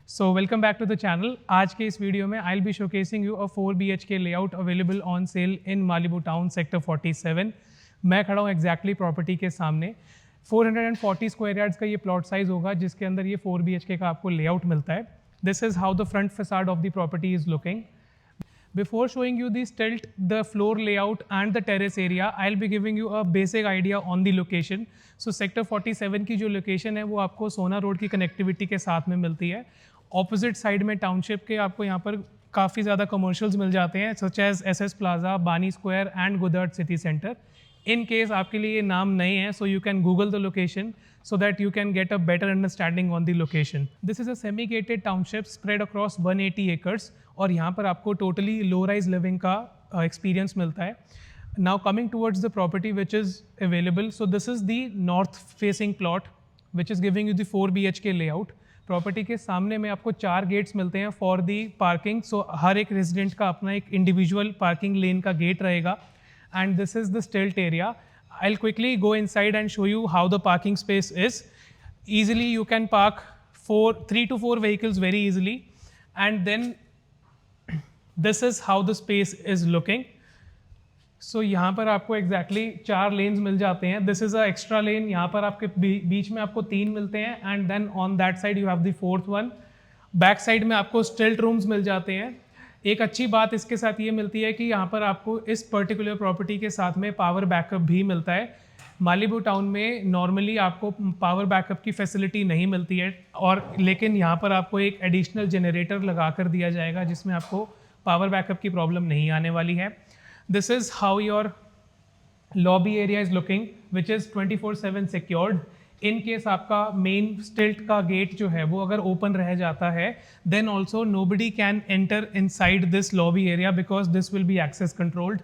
So welcome back to the channel. आज के इस वीडियो में I'll be showcasing you a 4 BHK layout available on sale in Malibu Town Sector 47. मैं खड़ा हूँ exactly प्रॉपर्टी के सामने. 440 स्क्वायर यार्ड्स का ये प्लॉट साइज होगा जिसके अंदर ये 4 BHK का आपको लेआउट मिलता है. This is how the front facade of the property is looking. Before showing you the stilt, the floor layout and the terrace area, I'll be giving you a basic idea on the location. So Sector 47 की जो location है वो आपको सोना road की connectivity के साथ में मिलती है. ऑपोजिट साइड में टाउनशिप के आपको यहाँ पर काफ़ी ज़्यादा कमर्शियल्स मिल जाते हैं such as SS plaza, Bani square and गुदर्ट सिटी सेंटर. इन केस आपके लिए ये नाम नए हैं so you can google the location so that you can get a better understanding on the location. This is a semi-gated township spread across 180 acres और यहाँ पर आपको totally low-rise living का experience मिलता है. Now coming towards the property which is available, so this is the north-facing plot which is giving you the 4 BHK layout. Property के सामने में आपको 4 गेट्स मिलते हैं फॉर दी पार्किंग. सो हर एक रेजिडेंट का अपना एक इंडिविजुअल पार्किंग लेन का गेट रहेगा. एंड दिस इज द स्टिल्ट area. I'll quickly go inside and show you how the parking space is. Easily you can park 3 to 4 vehicles very easily. And then this is how the space is looking. So यहाँ पर आपको exactly 4 lanes मिल जाते हैं. This is a extra lane. यहाँ पर आपके बीच में आपको 3 मिलते हैं. And then on that side you have the 4th one. Back side में आपको stilt rooms मिल जाते हैं. एक अच्छी बात इसके साथ ये मिलती है कि यहाँ पर आपको इस पर्टिकुलर प्रॉपर्टी के साथ में पावर बैकअप भी मिलता है. मालिबू टाउन में नॉर्मली आपको पावर बैकअप की फैसिलिटी नहीं मिलती है और लेकिन यहाँ पर आपको एक एडिशनल जनरेटर लगा कर दिया जाएगा जिसमें आपको पावर बैकअप की प्रॉब्लम नहीं आने वाली है. This is how your lobby area is looking which is 24/7 secured. In case आपका मेन स्टिल्ट का गेट जो है वो अगर ओपन रह जाता है then also nobody can enter inside this lobby area because this will be access controlled.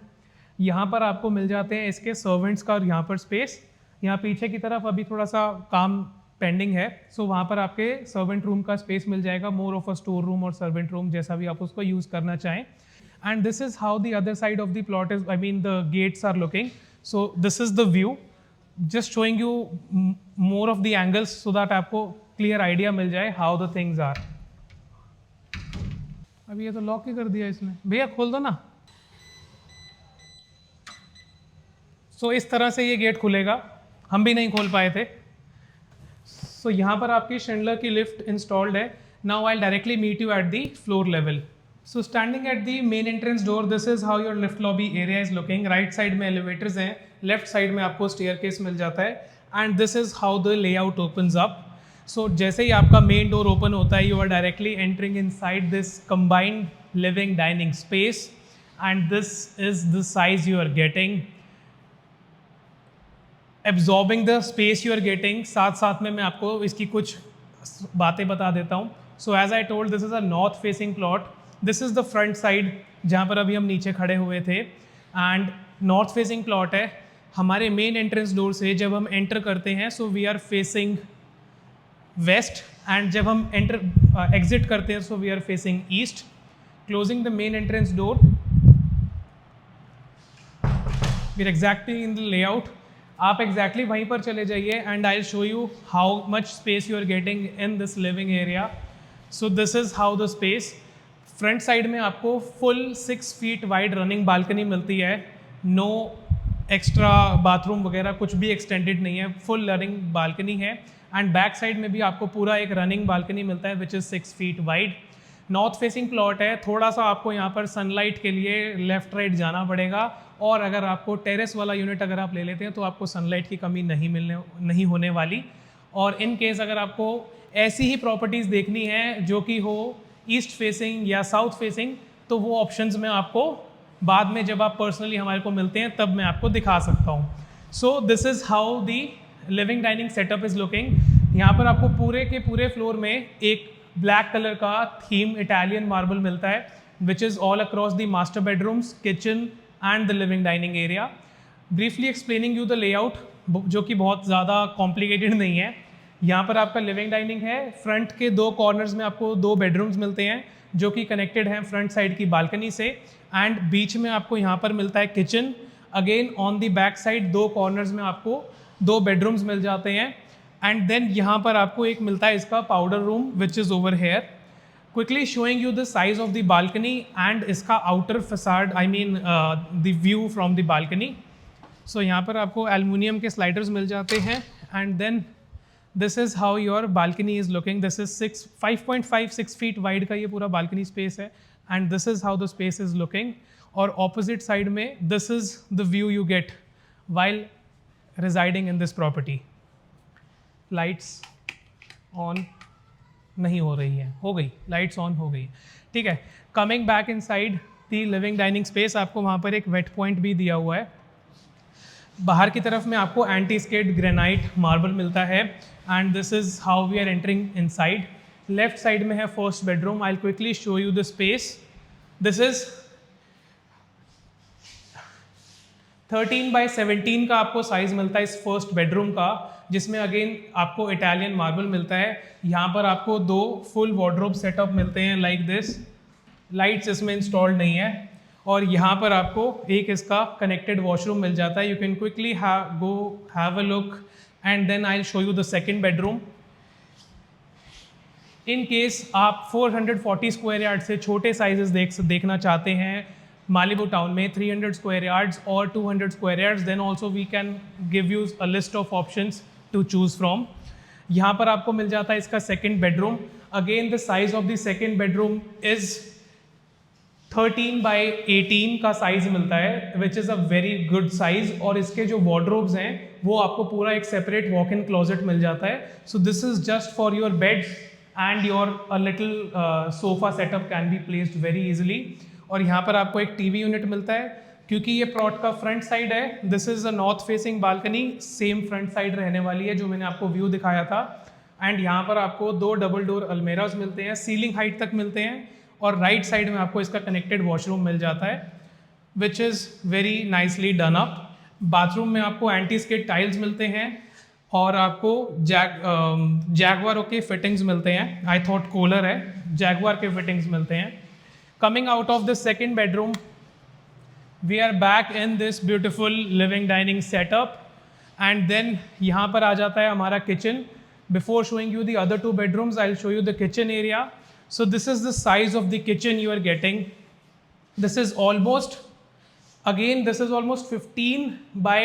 यहाँ पर आपको मिल जाते हैं इसके सर्वेंट्स का और यहाँ पर स्पेस. यहाँ पीछे की तरफ अभी थोड़ा सा काम पेंडिंग है सो वहाँ पर आपके सर्वेंट रूम का स्पेस मिल जाएगा. More of a store room और सर्वेंट रूम जैसा भी आप उसको यूज़ करना चाहें. And this is how the other side of the plot is I mean the gates are looking. So this is the view. Just showing you more of the angles so that आपको clear idea मिल जाए how the things are. अभी ये तो lock ही कर दिया इसने. भैया खोल दो ना. So इस तरह से ये गेट खुलेगा. हम भी नहीं खोल पाए थे. So यहाँ पर आपकी शिंडलर की लिफ्ट इंस्टॉल्ड है. Now I'll directly meet you at the floor level. So standing at the main entrance door, this is how your lift lobby area is looking. Right side में elevators हैं, left side में आपको staircase मिल जाता है. And this is how the layout opens up. So जैसे ही आपका main door open होता है, you are directly entering inside this combined living dining space. And this is the size you are getting. Absorbing the space you are getting. साथ साथ में मैं आपको इसकी कुछ बातें बता देता हूँ. So as I told, this is a north facing plot. This is the front side जहाँ पर अभी हम नीचे खड़े हुए थे. एंड नॉर्थ फेसिंग प्लॉट है. हमारे मेन एंट्रेंस डोर से जब हम एंटर करते हैं so we are facing west and जब हम एग्जिट करते हैं so we are facing east. Closing the main entrance door we are exactly in the layout. आप एग्जैक्टली वहीं पर चले जाइए and I will show you how much space you are getting in this living area. So this is how the space. Front side में आपको full 6 feet wide running balcony मिलती है. No extra bathroom वगैरह कुछ भी extended नहीं है. Full running balcony है. एंड बैक साइड में भी आपको पूरा एक रनिंग बालकनी मिलता है which is 6 feet wide. North facing plot है. थोड़ा सा आपको यहाँ पर सनलाइट के लिए लेफ्ट राइट जाना पड़ेगा और अगर आपको टेरेस वाला यूनिट अगर आप ले लेते हैं तो आपको सनलाइट की कमी नहीं होने वाली. और इन केस अगर आपको ऐसी ही प्रॉपर्टीज़ देखनी है जो कि हो ईस्ट फेसिंग या साउथ फेसिंग तो वो ऑप्शंस मैं आपको बाद में जब आप पर्सनली हमारे को मिलते हैं तब मैं आपको दिखा सकता हूँ. सो this is how the living dining setup is looking. यहाँ पर आपको पूरे के पूरे फ्लोर में एक ब्लैक कलर का थीम इटालियन मार्बल मिलता है which is all across the master bedrooms, kitchen and the living dining area. Briefly explaining you the layout जो कि बहुत ज़्यादा कॉम्प्लिकेटेड नहीं है. यहाँ पर आपका लिविंग डाइनिंग है. फ्रंट के 2 कॉर्नर्स में आपको 2 बेडरूम्स मिलते हैं जो कि कनेक्टेड हैं फ्रंट साइड की बालकनी से. एंड बीच में आपको यहाँ पर मिलता है kitchen. Again on the back side 2 corners में आपको 2 बेडरूम्स मिल जाते हैं. एंड देन यहाँ पर आपको एक मिलता है इसका powder room which is over here. quickly showing you the size of the balcony and इसका outer facade, I mean the view from the balcony. So यहाँ पर आपको एल्युमिनियम के स्लाइडर्स मिल जाते हैं and then this is how your balcony is looking. This is 5.56 feet wide का ये पूरा balcony space है and this is how the space is looking. और opposite side में this is the view you get while residing in this property. Lights on नहीं हो रही है, हो गई, लाइट्स ऑन हो गई, ठीक है। Coming back inside the living dining space, आपको वहाँ पर एक वेट पॉइंट भी दिया हुआ है। बाहर की तरफ में आपको एंटी स्केड ग्रेनाइट मार्बल मिलता है and this is how we are entering inside. Left side में है first bedroom. I will quickly show you the space. This is 13 by 17 का आपको साइज मिलता है इस फर्स्ट बेडरूम का, जिसमें अगेन आपको इटालियन मार्बल मिलता है। यहाँ पर आपको 2 फुल वार्डरोब सेटअप मिलते हैं लाइक दिस। लाइट्स इसमें इंस्टॉल्ड नहीं है और यहाँ पर आपको एक इसका कनेक्टेड वॉशरूम मिल जाता है। You can quickly go have a look and then I will show you the second bedroom. In case आप 440 स्क्वायर यार्ड से छोटे साइजेस देखना चाहते हैं Malibu town में 300 square yards और 200 square yards, then also we can give you a list of options to choose from. यहाँ पर आपको मिल जाता है इसका second bedroom. Again the size of the second bedroom is 13 by 18 का size मिलता है, which is a very good size. और इसके जो wardrobes हैं वो आपको पूरा एक separate walk-in closet मिल जाता है. So this is just for your bed and your a little sofa setup can be placed very easily. और यहाँ पर आपको एक टीवी यूनिट मिलता है क्योंकि ये प्लॉट का फ्रंट साइड है। This is a north facing balcony, same front side रहने वाली है जो मैंने आपको व्यू दिखाया था। एंड यहाँ पर आपको 2 डबल डोर अलमेराज मिलते हैं, सीलिंग हाइट तक मिलते हैं और राइट साइड में आपको इसका कनेक्टेड वॉशरूम मिल जाता है which is very nicely done up. Bathroom में आपको एंटी स्किड टाइल्स मिलते हैं और आपको जैगवार के फिटिंग्स मिलते हैं। आई थॉट कूलर है, जैगवार के फिटिंग्स मिलते हैं। Coming out of the second bedroom, we are back in this beautiful living dining setup and then यहाँ पर आ जाता है हमारा kitchen. Before showing you the other 2 bedrooms, I'll show you the kitchen area. So this is the size of the kitchen you are getting. This is almost 15 by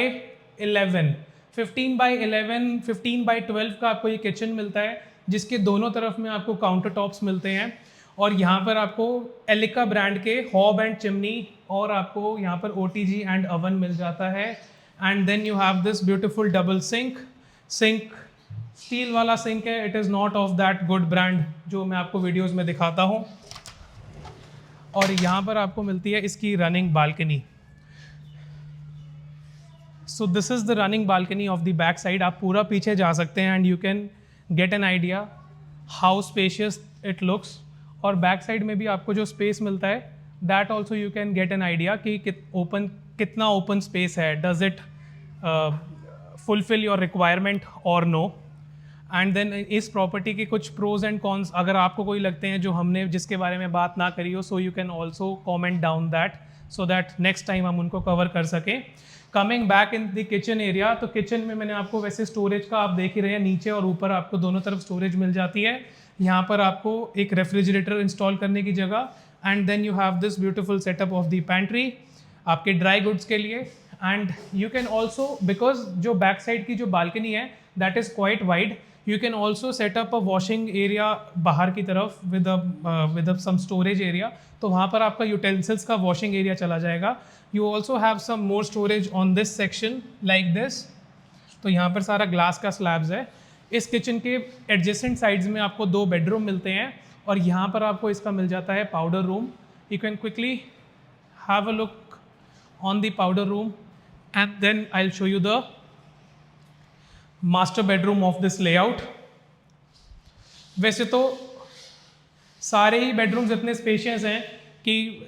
11. 15 by 11, 15 by 12 का आपको ये kitchen मिलता है जिसके दोनों तरफ में आपको काउंटर टॉप्स मिलते हैं और यहाँ पर आपको एलिका ब्रांड के हॉब एंड चिमनी और आपको यहाँ पर OTG एंड ओवन मिल जाता है। And then you have this beautiful double sink steel वाला सिंक है। It is not of that good brand जो मैं आपको वीडियोस में दिखाता हूँ। और यहाँ पर आपको मिलती है इसकी running balcony. So this is the running balcony of the back side. आप पूरा पीछे जा सकते हैं and you can get an idea how spacious it looks. और बैक साइड में भी आपको जो स्पेस मिलता है that also you can get an idea कि कितना ओपन स्पेस है, does it fulfil your requirement और नो। एंड देन इस प्रॉपर्टी के कुछ प्रोज एंड कॉन्स अगर आपको कोई लगते हैं जो हमने जिसके बारे में बात ना करी हो, सो you can also comment down that so that next time हम उनको कवर कर सकें। Coming back in the kitchen area, तो किचन में मैंने आपको वैसे स्टोरेज का आप देख ही रहे हैं, नीचे और ऊपर आपको दोनों तरफ स्टोरेज मिल जाती है। यहाँ पर आपको एक रेफ्रिजरेटर इंस्टॉल करने की जगह and then you have this beautiful setup of the pantry आपके ड्राई गुड्स के लिए। And you can also, because जो बैक साइड की जो बालकनी है that is quite wide, you can also set up a washing area बाहर की तरफ विद सम स्टोरेज एरिया। तो वहाँ पर आपका यूटेंसिल्स का वॉशिंग एरिया चला जाएगा। You also have some more storage on this section like this. तो यहाँ पर सारा ग्लास का स्लैब्स है। इस किचन के एडजेसेंट साइड्स में आपको 2 बेडरूम मिलते हैं और यहाँ पर आपको इसका मिल जाता है powder room. You can quickly have a look on the powder room and then I will show you the master bedroom of this layout. वैसे तो सारे ही बेडरूम्स इतने स्पेशियस हैं कि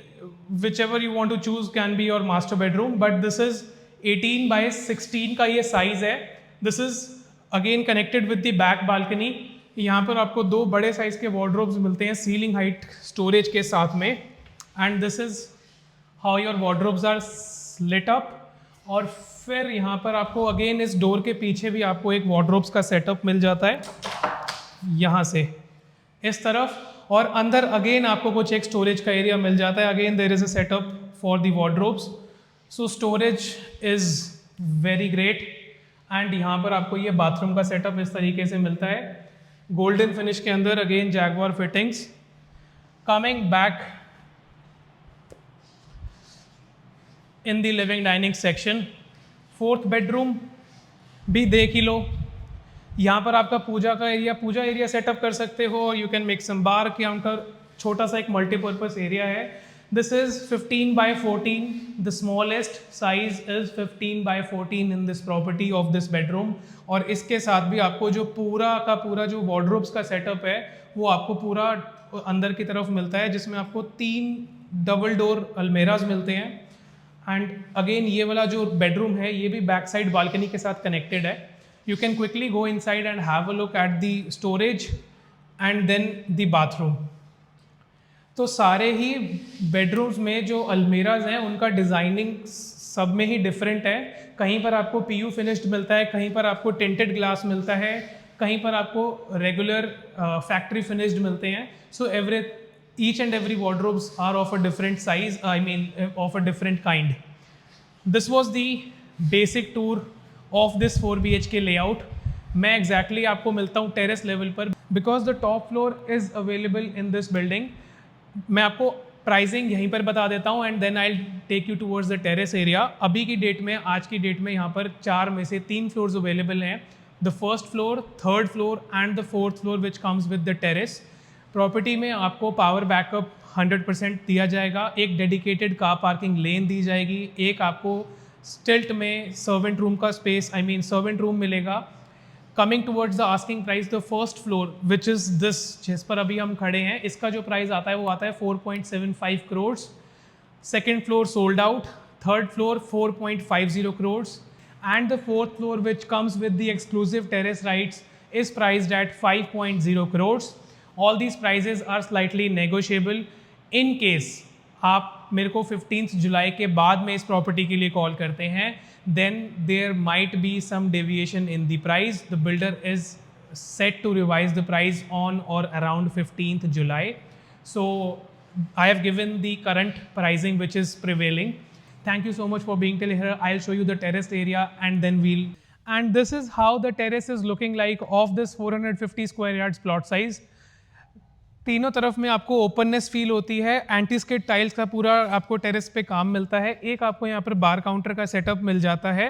whichever you want to choose can be your master bedroom, but this is 18 by 16 का ये size है। दिस इज अगेन कनेक्टेड विद द बैक बालकनी। यहाँ पर आपको 2 बड़े साइज के वार्डरोब्स मिलते हैं सीलिंग हाइट स्टोरेज के साथ में। And this is how your wardrobes are lit up. और फिर यहाँ पर आपको अगेन इस डोर के पीछे भी आपको एक वार्डरोब्स का सेटअप मिल जाता है यहाँ से इस तरफ। और अंदर अगेन आपको कुछ एक स्टोरेज का एरिया मिल जाता है. Again there is a setup for the wardrobes. So storage is very great. And यहाँ पर आपको ये बाथरूम का सेटअप इस तरीके से मिलता है, गोल्डन फिनिश के अंदर. Again Jaguar fittings. Coming back in the living dining section, 4th bedroom भी देख ही लो. यहाँ पर आपका पूजा एरिया सेटअप कर सकते हो. You can make some bar counter, छोटा सा एक मल्टीपर्पज एरिया है. This is 15 by 14. The smallest size is 15 by 14 in this property of this bedroom. और इसके साथ भी आपको जो पूरा का पूरा जो वार्डरोब्स का सेटअप है वो आपको पूरा अंदर की तरफ मिलता है, जिसमें आपको 3 डबल डोर अलमेराज मिलते हैं. एंड अगेन ये वाला जो बेडरूम है ये भी बैक साइड बालकनी के साथ कनेक्टेड है. You can quickly go inside and have a look at the storage and then the bathroom. तो सारे ही बेडरूम्स में जो अलमीराज हैं उनका डिज़ाइनिंग सब में ही डिफरेंट है. कहीं पर आपको पीयू फिनिश्ड मिलता है, कहीं पर आपको टिंटेड ग्लास मिलता है, कहीं पर आपको रेगुलर फैक्ट्री फिनिश्ड मिलते हैं. सो each and every wardrobes are of a different size, of a different kind. This was the basic tour of this 4 BHK layout. मैं exactly आपको मिलता हूँ टेरेस लेवल पर, because the top floor is available in this building. मैं आपको pricing यहीं पर बता देता हूँ and then I take you towards the terrace area. अभी की डेट में, आज की डेट में यहाँ पर 4 में से 3 फ्लोर्स अवेलेबल हैं. The first floor, third floor and the fourth floor which comes with the terrace. Property में आपको पावर बैकअप 100% दिया जाएगा. एक डेडिकेटेड कार पार्किंग लेन दी जाएगी. एक आपको स्टिल्ट में सर्वेंट रूम का स्पेस, सर्वेंट रूम मिलेगा. Coming towards the asking price, the first floor which is this जिस पर अभी हम खड़े हैं, इसका जो प्राइस आता है वो आता है 4.75 crore. Second floor sold out. Third floor 4.50 crore. And the fourth floor which comes with the exclusive terrace rights is priced eight 5.0 crore. All these prices are slightly negotiable. In case आप मेरे को 15th जुलाई के बाद में इस प्रॉपर्टी के लिए कॉल करते हैं, then there might be some deviation in the price. The builder is set to revise the price on or around 15th July. So I have given the current pricing which is prevailing. Thank you so much for being till here. I'll show you the terraced area and then we'll. And this is how the terrace is looking like of this 450 square yards plot size. तीनों तरफ में आपको openness feel होती है. Anti-skid tiles का पूरा आपको terrace पे काम मिलता है. एक आपको यहाँ पर बार काउंटर का सेटअप मिल जाता है.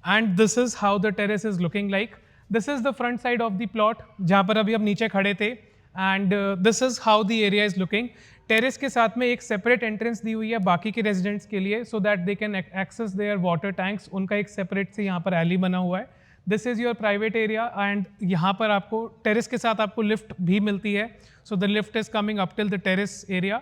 And this is how the terrace is looking like. This is the front side of the plot जहाँ पर अभी हम नीचे खड़े थे. And this is how the area is looking. Terrace के साथ में एक सेपरेट एंट्रेंस दी हुई है बाकी के रेजिडेंट्स के लिए, so that they can access their water tanks. उनका एक सेपरेट से यहाँ पर एली बना हुआ है. This is your private area. And यहाँ पर आपको टेरेस के साथ आपको लिफ्ट भी मिलती है. So the lift is coming up till the terrace area.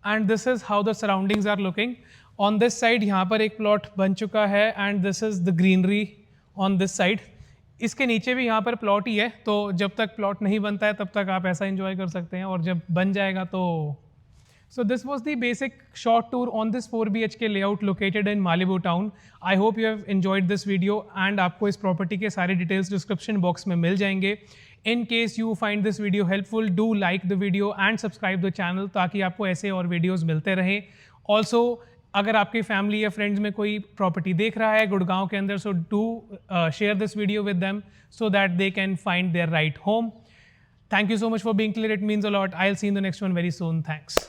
And this is how the surroundings are looking. On this side यहाँ पर एक प्लॉट बन चुका है and this is the greenery on this side. इसके नीचे भी यहाँ पर प्लॉट ही है, तो जब तक प्लॉट नहीं बनता है तब तक आप ऐसा एंजॉय कर सकते हैं, और जब बन जाएगा तो. So this was the basic short tour on this 4 BHK layout located in Malibu town. I hope you have enjoyed this video and आपको इस property के सारे details description box में मिल जाएंगे. In case you find this video helpful, do like the video and subscribe the channel ताकि आपको ऐसे और videos मिलते रहें. Also अगर आपकी फैमिली या फ्रेंड्स में कोई प्रॉपर्टी देख रहा है गुड़गांव के अंदर, so do share this video with them so that they can find their right home. Thank you so much for being till here. It means a lot. I'll see you in the next one very soon. Thanks.